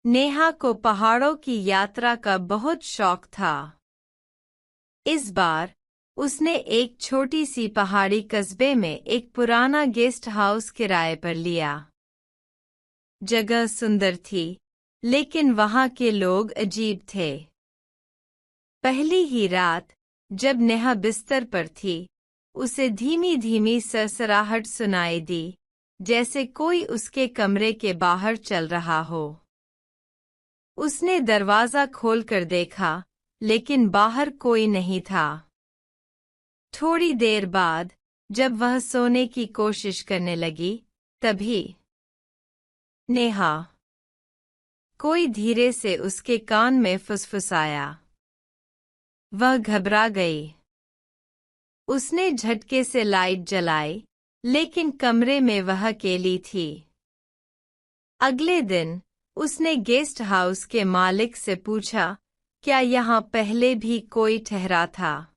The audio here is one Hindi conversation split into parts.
नेहा को पहाड़ों की यात्रा का बहुत शौक था। इस बार उसने एक छोटी सी पहाड़ी कस्बे में एक पुराना गेस्ट हाउस किराए पर लिया। जगह सुंदर थी, लेकिन वहां के लोग अजीब थे। पहली ही रात जब नेहा बिस्तर पर थी, उसे धीमी धीमी सरसराहट सुनाई दी, जैसे कोई उसके कमरे के बाहर चल रहा हो। उसने दरवाजा खोलकर देखा, लेकिन बाहर कोई नहीं था। थोड़ी देर बाद जब वह सोने की कोशिश करने लगी, तभी नेहा कोई धीरे से उसके कान में फुसफुसाया। वह घबरा गई। उसने झटके से लाइट जलाई, लेकिन कमरे में वह अकेली थी। अगले दिन उसने गेस्ट हाउस के मालिक से पूछा, क्या यहाँ पहले भी कोई ठहरा था?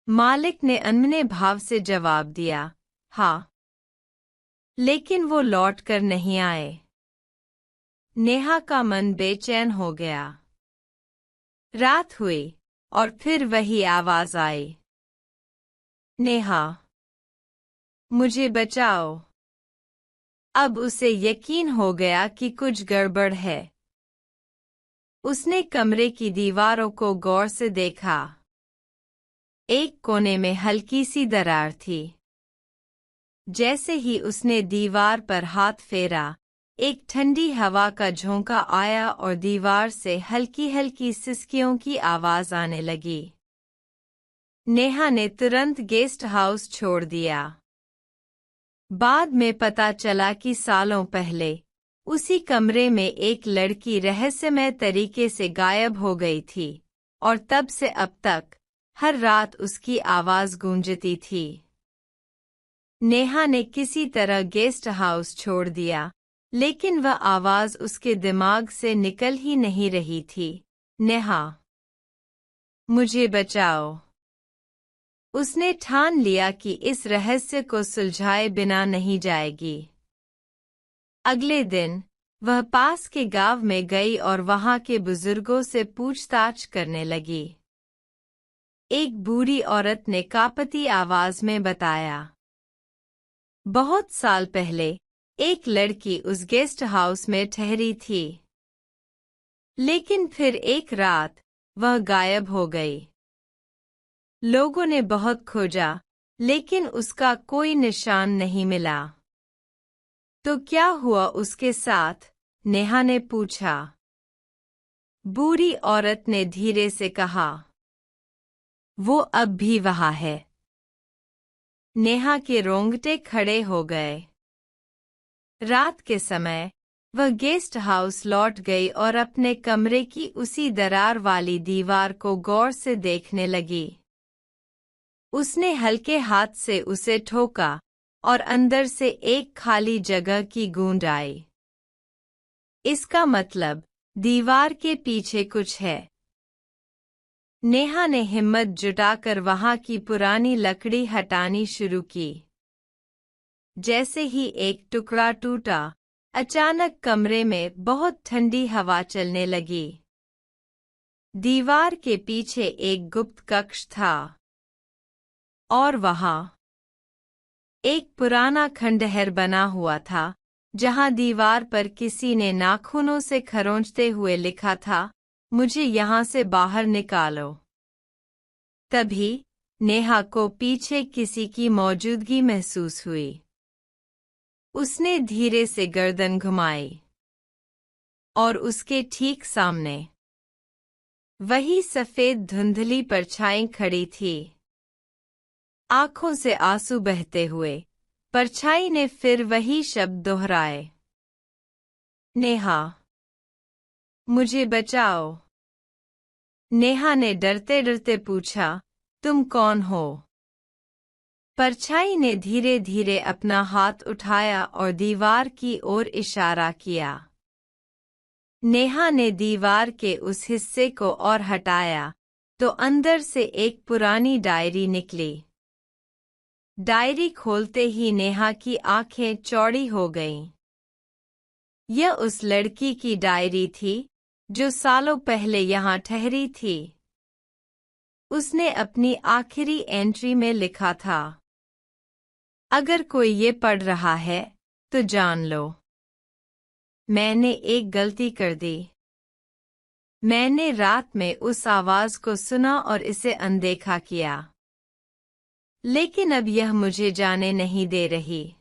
मालिक ने अनमने भाव से जवाब दिया, हाँ, लेकिन वो लौट कर नहीं आए। नेहा का मन बेचैन हो गया। रात हुई और फिर वही आवाज आई, नेहा, मुझे बचाओ। अब उसे यकीन हो गया कि कुछ गड़बड़ है। उसने कमरे की दीवारों को गौर से देखा। एक कोने में हल्की सी दरार थी। जैसे ही उसने दीवार पर हाथ फेरा, एक ठंडी हवा का झोंका आया और दीवार से हल्की हल्की सिसकियों की आवाज आने लगी। नेहा ने तुरंत गेस्ट हाउस छोड़ दिया। बाद में पता चला कि सालों पहले उसी कमरे में एक लड़की रहस्यमय तरीके से गायब हो गई थी, और तब से अब तक हर रात उसकी आवाज गूंजती थी। नेहा ने किसी तरह गेस्ट हाउस छोड़ दिया, लेकिन वह आवाज उसके दिमाग से निकल ही नहीं रही थी, नेहा, मुझे बचाओ। उसने ठान लिया कि इस रहस्य को सुलझाए बिना नहीं जाएगी। अगले दिन वह पास के गांव में गई और वहां के बुजुर्गों से पूछताछ करने लगी। एक बूढ़ी औरत ने कांपती आवाज में बताया, बहुत साल पहले एक लड़की उस गेस्ट हाउस में ठहरी थी, लेकिन फिर एक रात वह गायब हो गई। लोगों ने बहुत खोजा, लेकिन उसका कोई निशान नहीं मिला। तो क्या हुआ उसके साथ? नेहा ने पूछा। बूढ़ी औरत ने धीरे से कहा, वो अब भी वहां है। नेहा के रोंगटे खड़े हो गए। रात के समय वह गेस्ट हाउस लौट गई और अपने कमरे की उसी दरार वाली दीवार को गौर से देखने लगी। उसने हल्के हाथ से उसे ठोका और अंदर से एक खाली जगह की गूंज आई। इसका मतलब दीवार के पीछे कुछ है। नेहा ने हिम्मत जुटाकर वहां की पुरानी लकड़ी हटानी शुरू की। जैसे ही एक टुकड़ा टूटा, अचानक कमरे में बहुत ठंडी हवा चलने लगी। दीवार के पीछे एक गुप्त कक्ष था, और वहां एक पुराना खंडहर बना हुआ था, जहां दीवार पर किसी ने नाखूनों से खरोंचते हुए लिखा था, मुझे यहां से बाहर निकालो। तभी नेहा को पीछे किसी की मौजूदगी महसूस हुई। उसने धीरे से गर्दन घुमाई, और उसके ठीक सामने वही सफेद धुंधली परछाई खड़ी थी। आंखों से आंसू बहते हुए परछाई ने फिर वही शब्द दोहराए, नेहा, मुझे बचाओ। नेहा ने डरते डरते पूछा, तुम कौन हो? परछाई ने धीरे धीरे अपना हाथ उठाया और दीवार की ओर इशारा किया। नेहा ने दीवार के उस हिस्से को और हटाया, तो अंदर से एक पुरानी डायरी निकली। डायरी खोलते ही नेहा की आंखें चौड़ी हो गईं। यह उस लड़की की डायरी थी जो सालों पहले यहाँ ठहरी थी। उसने अपनी आखिरी एंट्री में लिखा था, अगर कोई ये पढ़ रहा है तो जान लो, मैंने एक गलती कर दी। मैंने रात में उस आवाज को सुना और इसे अनदेखा किया, लेकिन अब यह मुझे जाने नहीं दे रही।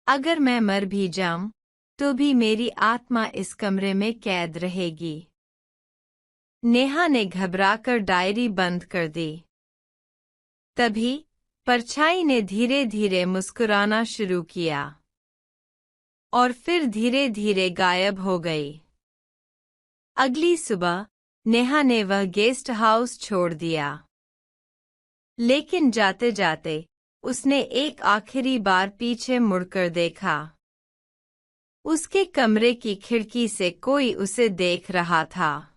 अगर मैं मर भी जाऊं तो भी मेरी आत्मा इस कमरे में कैद रहेगी। नेहा ने घबराकर डायरी बंद कर दी। तभी परछाई ने धीरे धीरे मुस्कुराना शुरू किया और फिर धीरे धीरे गायब हो गई। अगली सुबह नेहा ने वह गेस्ट हाउस छोड़ दिया, लेकिन जाते जाते उसने एक आखिरी बार पीछे मुड़कर देखा। उसके कमरे की खिड़की से कोई उसे देख रहा था।